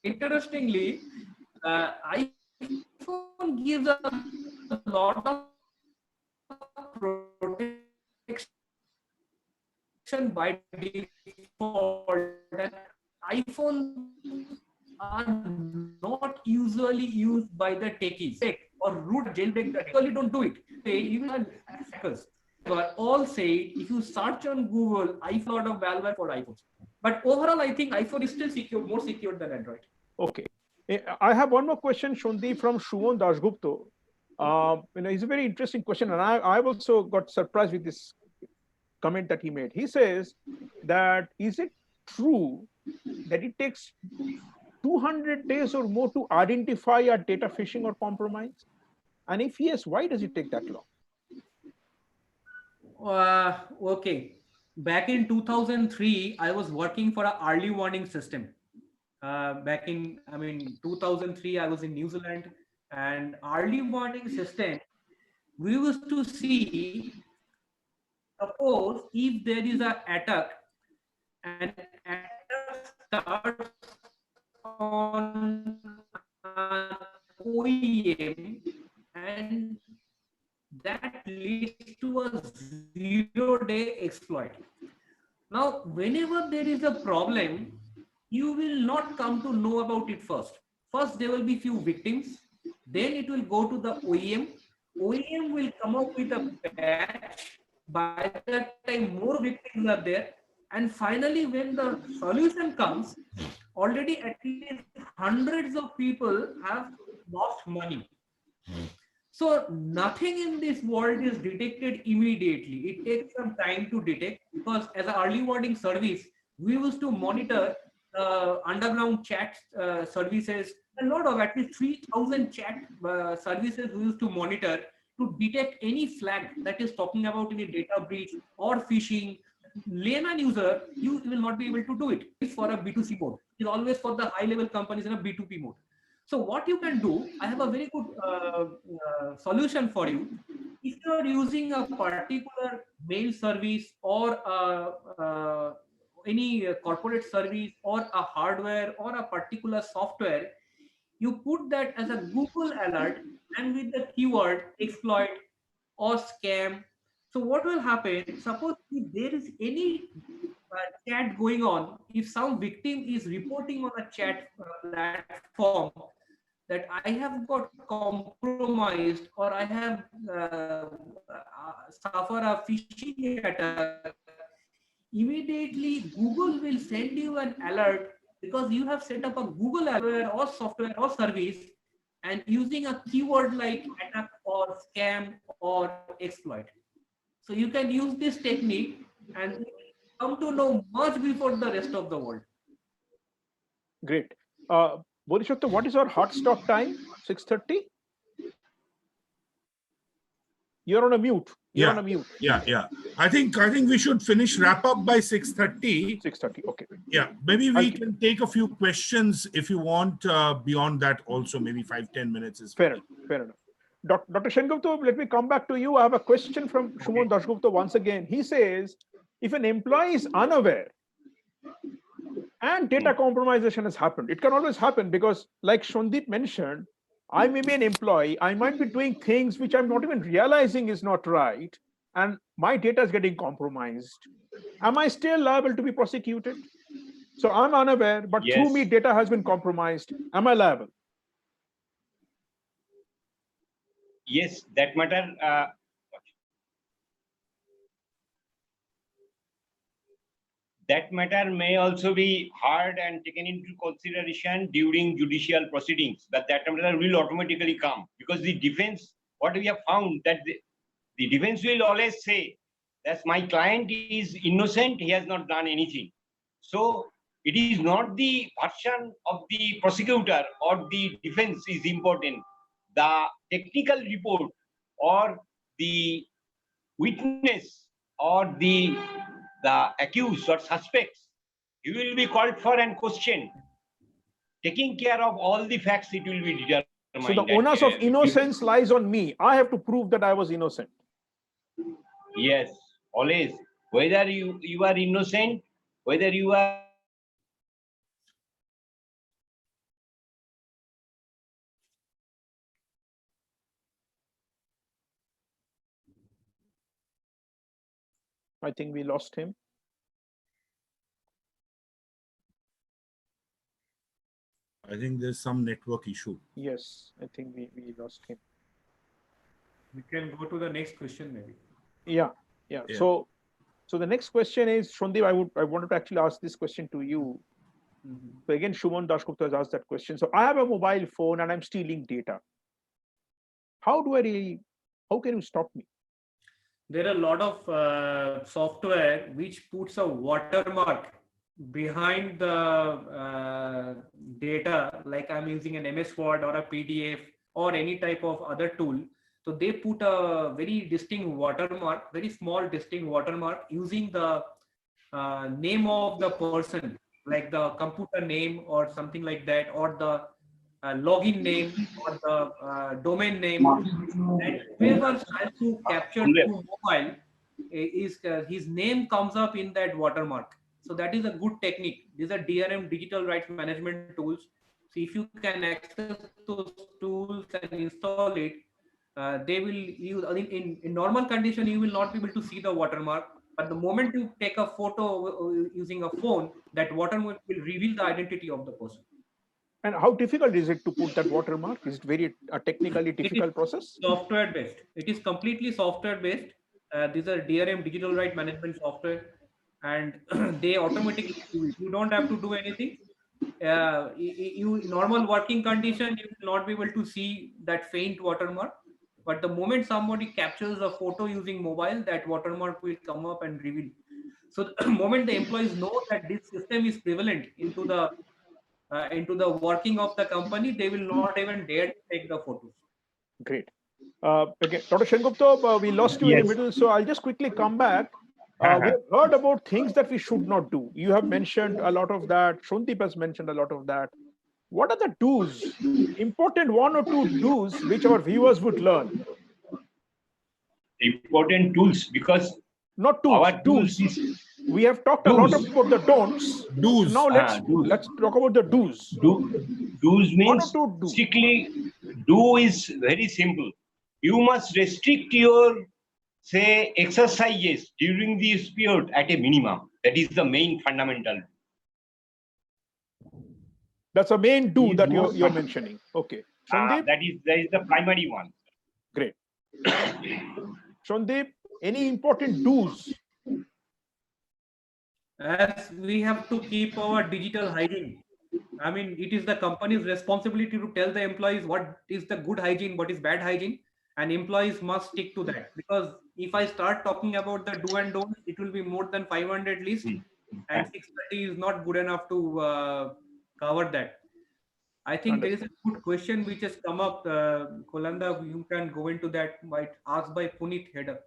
Interestingly, iPhone gives a lot of protection by default, and iPhones are not usually used by the techies or root jailbreak. That usually don't do it. They even hackers. But all say, if you search on Google, iPhone, a lot of malware for iPhones. But overall, I think iPhone is still secure, more secure than Android. Okay. I have one more question, Shondi, from Suman Dasgupta. It's a very interesting question, and I've also got surprised with this comment that he made. He says that, is it true that it takes 200 days or more to identify a data phishing or compromise? And if yes, why does it take that long? Okay. Back in 2003, I was working for an early warning system. Back in 2003, I was in New Zealand, and early warning system, we used to see, suppose if there is an attack, and attack starts on an OEM, and that leads to a 0-day exploit. Now, whenever there is a problem, you will not come to know about it first. First, there will be few victims. Then it will go to the OEM. OEM will come up with a patch. By that time, more victims are there. And finally, when the solution comes, already at least hundreds of people have lost money. So nothing in this world is detected immediately. It takes some time to detect, because as an early warning service, we used to monitor underground chat services, a lot of at least 3,000 chat services we used to monitor to detect any flag that is talking about any data breach or phishing. Layman user, you will not be able to do it. It's for a B2C mode. It's always for the high level companies in a B2P mode. So what you can do, I have a very good solution for you. If you are using a particular mail service or any corporate service or a hardware or a particular software, you put that as a Google alert and with the keyword exploit or scam. So what will happen? Suppose if there is any chat going on, if some victim is reporting on a chat platform that I have got compromised or I have suffered a phishing attack, immediately Google will send you an alert because you have set up a Google alert or software or service and using a keyword like attack or scam or exploit. So you can use this technique and come to know much before the rest of the world. Great. Bodhisattva, what is our hot stop time? 6:30? You're on a mute. You're on a mute. Yeah. I think we should wrap up by 6:30. 6:30. Okay. Yeah, maybe we can take a few questions if you want beyond that also. Maybe 5-10 minutes is fair enough. Dr. Shengupta, let me come back to you. I have a question from Suman Dasgupta once again. He says, if an employee is unaware and data compromisation has happened, it can always happen because, like Shondeep mentioned, I may be an employee, I might be doing things which I'm not even realizing is not right, and my data is getting compromised. Am I still liable to be prosecuted? So I'm unaware, but Yes. through me, data has been compromised. Am I liable? Yes, that matter. That matter may also be heard and taken into consideration during judicial proceedings. That matter will automatically come because the defense, what we have found, that the defense will always say that my client is innocent, he has not done anything. So it is not the version of the prosecutor or the defense is important. The technical report or the witness or the accused or suspects, he will be called for and questioned. Taking care of all the facts, it will be determined. So the onus of innocence lies on me. I have to prove that I was innocent. Yes, always. Whether you are innocent, whether you are I think we lost him. I think there's some network issue. Yes, I think we lost him. We can go to the next question maybe. Yeah. So the next question is, Shondeep, I wanted to actually ask this question to you. So again, Suman Dasgupta has asked that question. So I have a mobile phone and I'm stealing data. How can you stop me? There are a lot of software which puts a watermark behind the data, like I'm using an MS Word or a PDF or any type of other tool. So they put a very distinct watermark, very small distinct watermark using the name of the person, like the computer name or something like that, or the login name or the domain name. And whoever tries to capture through mobile is his name comes up in that watermark. So that is a good technique. These are DRM, digital rights management tools. So if you can access those tools and install it, they will use in normal condition, you will not be able to see the watermark. But the moment you take a photo using a phone, that watermark will reveal the identity of the person. And how difficult is it to put that watermark? Is it very technically difficult process? Software based. It is completely software based. These are DRM, digital right management software, and they automatically do it. You don't have to do anything. You normal working condition, you will not be able to see that faint watermark. But the moment somebody captures a photo using mobile, that watermark will come up and reveal. So the moment the employees know that this system is prevalent into the working of the company, they will not even dare to take the photos. Great. Again, Dr. Shengupta, we lost you in the Yes. middle, so I'll just quickly come back. We have heard about things that we should not do. You have mentioned a lot of that. Shondeep has mentioned a lot of that. What are the do's? Important one or two do's which our viewers would learn. Important tools, because Not tools, our tools do's. is We have talked a lot do's. about the don'ts. Do's. Now Do's. let's talk about the do's. Do's One or means two do. strictly do is very simple. You must restrict your, say, exercises during this period at a minimum. That is the main fundamental. That's a main do Is that most you're fun- mentioning. Okay. Shondeep, that is the primary one. great. Shondeep, any important do's? As we have to keep our digital hygiene. I mean, it is the company's responsibility to tell the employees what is the good hygiene, what is bad hygiene, and employees must stick to that. Because if I start talking about the do and don't, it will be more than 500 list, and 630 is not good enough to cover that. I think there is a good question which has come up. Kolanda, you can go into that. Might asked by Puneet Header.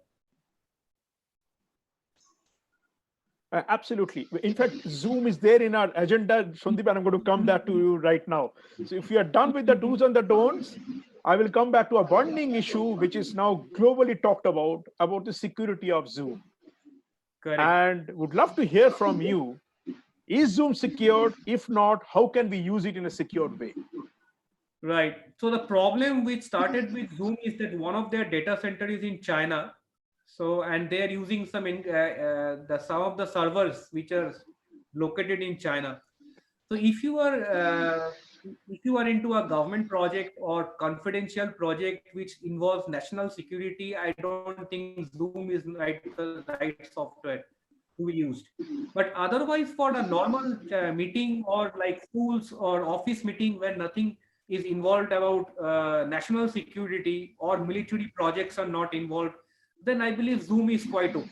Absolutely. In fact, Zoom is there in our agenda. Shondeep, and I'm going to come back to you right now. So if we are done with the do's and the don'ts, I will come back to a burning issue, which is now globally talked about the security of Zoom. Correct. And would love to hear from you. Is Zoom secured? If not, how can we use it in a secured way? Right. So the problem which started with Zoom is that one of their data center is in China. So, and they're using some of the servers which are located in China. So if you are into a government project or confidential project which involves national security, I don't think Zoom is the right software to be used. But otherwise, for a normal meeting or like schools or office meeting where nothing is involved about national security or military projects are not involved, then I believe Zoom is quite okay.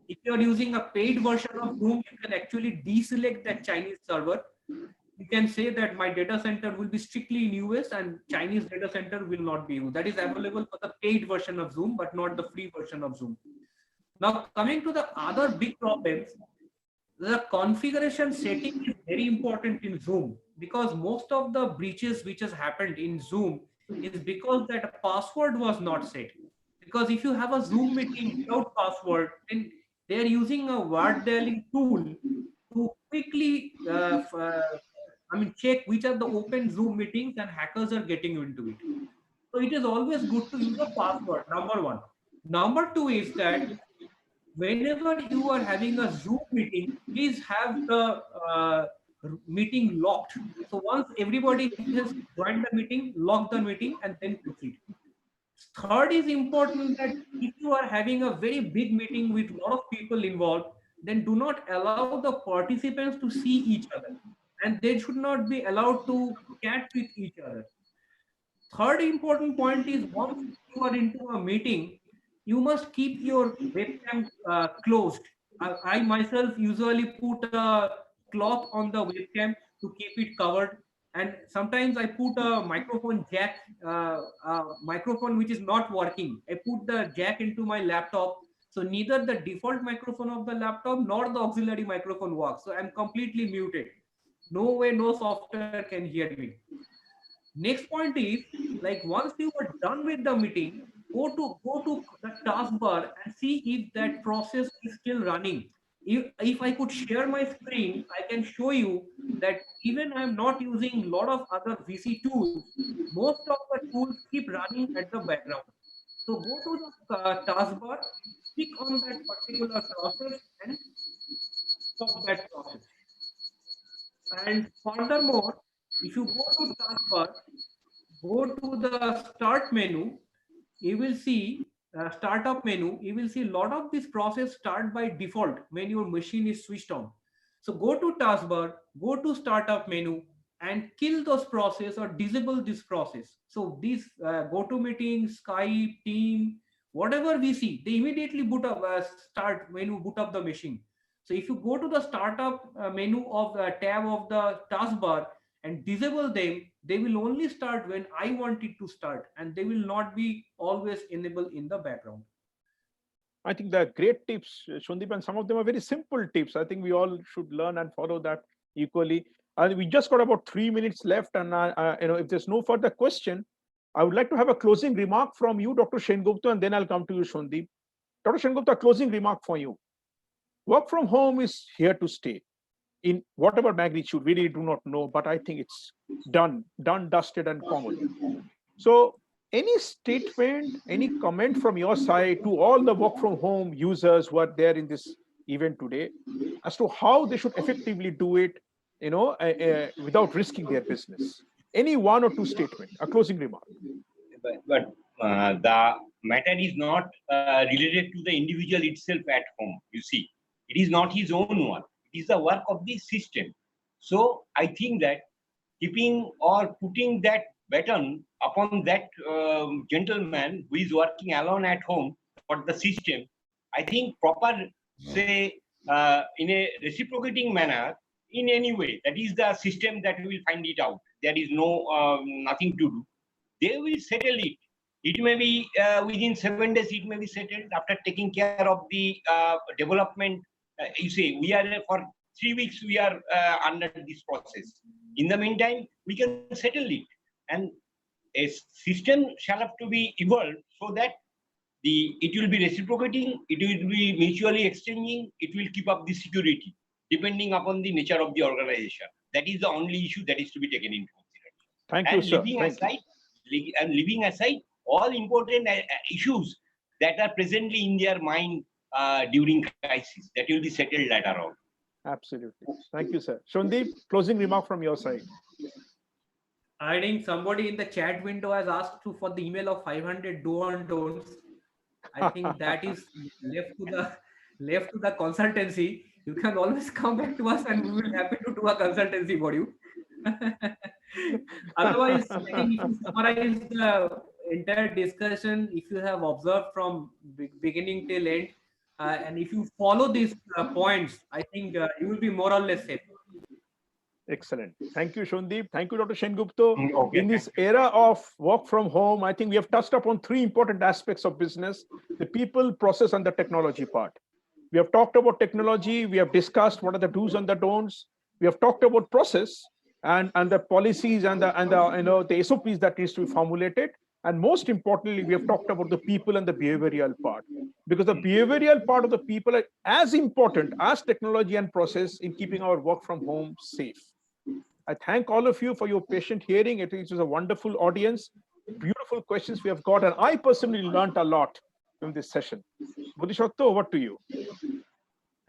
If you're using a paid version of Zoom, you can actually deselect that Chinese server. You can say that my data center will be strictly in US and Chinese data center will not be used. That is available for the paid version of Zoom, but not the free version of Zoom. Now, coming to the other big problems, the configuration setting is very important in Zoom, because most of the breaches which has happened in Zoom is because that password was not set. Because if you have a Zoom meeting without password, then they are using a word dialing tool to quickly check which are the open Zoom meetings and hackers are getting into it. So it is always good to use a password, number one. Number two is that whenever you are having a Zoom meeting, please have the meeting locked. So once everybody has joined the meeting, lock the meeting and then proceed. Third is important that if you are having a very big meeting with a lot of people involved, then do not allow the participants to see each other. And they should not be allowed to chat with each other. Third important point is once you are into a meeting, you must keep your webcam closed. I myself usually put a cloth on the webcam to keep it covered. And sometimes I put a microphone jack, microphone which is not working. I put the jack into my laptop. So neither the default microphone of the laptop nor the auxiliary microphone works. So I'm completely muted. No way, no software can hear me. Next point is, like once you are done with the meeting, go to the taskbar and see if that process is still running. If I could share my screen, I can show you that even I'm not using a lot of other VC tools, most of the tools keep running at the background. So go to the taskbar, click on that particular process and stop that process. And furthermore, if you go to taskbar, go to the start menu, you will see startup menu, you will see a lot of this process start by default when your machine is switched on. So go to taskbar, go to startup menu and kill those process or disable this process. So these GoToMeeting, Skype, Team, whatever we see, they immediately boot up, start when you boot up the machine. So if you go to the startup menu of the tab of the taskbar and disable them, they will only start when I want it to start, and they will not be always enabled in the background. I think they're great tips, Shundip, and some of them are very simple tips. I think we all should learn and follow that equally. And we just got about 3 minutes left, and if there's no further question, I would like to have a closing remark from you, Dr. Sengupta, and then I'll come to you, Shundip. Dr. Sengupta, closing remark for you. Work from home is here to stay in whatever magnitude. We really do not know, but I think it's done, dusted, and common. So, any statement, any comment from your side to all the work from home users who are there in this event today as to how they should effectively do it, without risking their business? Any one or two statement, a closing remark. But the matter is not related to the individual itself at home. You see, it is not his own work. It is the work of the system. So I think that keeping or putting that baton upon that gentleman who is working alone at home for the system, I think proper, say, in a reciprocating manner, in any way, that is the system that will find it out. There is no nothing to do. They will settle it. It may be within 7 days, it may be settled after taking care of the development. You say, we are for 3 weeks, we are under this process. In the meantime, we can settle it. And a system shall have to be evolved so that it will be reciprocating, it will be mutually exchanging, it will keep up the security, depending upon the nature of the organization. That is the only issue that is to be taken into consideration. Thank you, sir. Leaving aside all important issues that are presently in their mind during crisis, that will be settled later on. Absolutely. Thank you, sir. Shundip, closing remark from your side. I think somebody in the chat window has asked for the email of 500 do and don'ts. I think that is left to the consultancy. You can always come back to us, and we will be happy to do a consultancy for you. Otherwise, I think if you summarize the entire discussion, if you have observed from beginning till end, and if you follow these points, I think you will be more or less safe. Excellent. Thank you, Shundip. Thank you, Dr. Sengupta. Okay, in this era of work from home, I think we have touched upon 3 important aspects of business: the people, process, and the technology part. We have talked about technology. We have discussed what are the do's and the don'ts. We have talked about process and the policies and the SOPs that needs to be formulated. And most importantly, we have talked about the people and the behavioral part, because the behavioral part of the people are as important as technology and process in keeping our work from home safe. I thank all of you for your patient hearing. It was a wonderful audience, beautiful questions we have got, and I personally learned a lot from this session. Bodhisattva, over to you.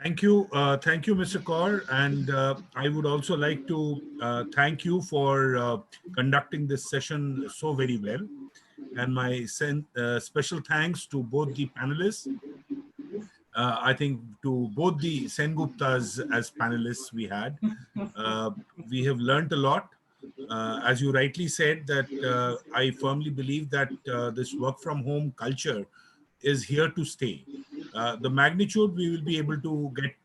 Thank you, Mr. Kaur, and I would also like to thank you for conducting this session so very well. And my special thanks to both the panelists. I think to both the Senguptas as panelists we had. We have learned a lot. As you rightly said, that I firmly believe that this work from home culture is here to stay. The magnitude we will be able to get,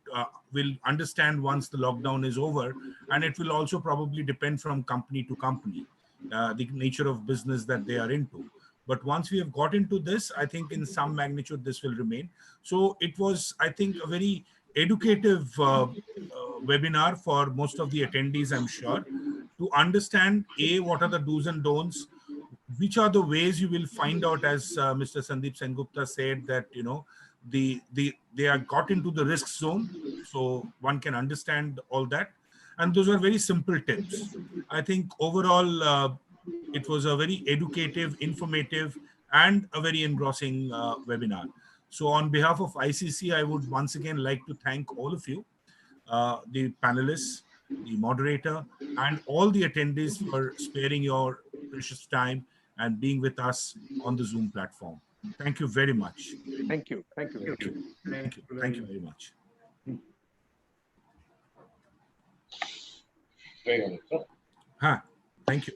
will understand once the lockdown is over, and it will also probably depend from company to company, the nature of business that they are into. But once we have got into this, I think in some magnitude this will remain. So it was, I think, a very educative webinar for most of the attendees, I'm sure, to understand what are the do's and don'ts, which are the ways you will find out, as Mr. Sandeep Sengupta said, that they are got into the risk zone, so one can understand all that. And those are very simple tips. I think overall it was a very educative, informative, and a very engrossing webinar. So on behalf of ICC, I would once again like to thank all of you, the panelists, the moderator, and all the attendees for sparing your precious time and being with us on the Zoom platform. Thank you very much. Thank you. Thank you. Thank you. Thank you. Thank you very much. Very good, sir. Thank you.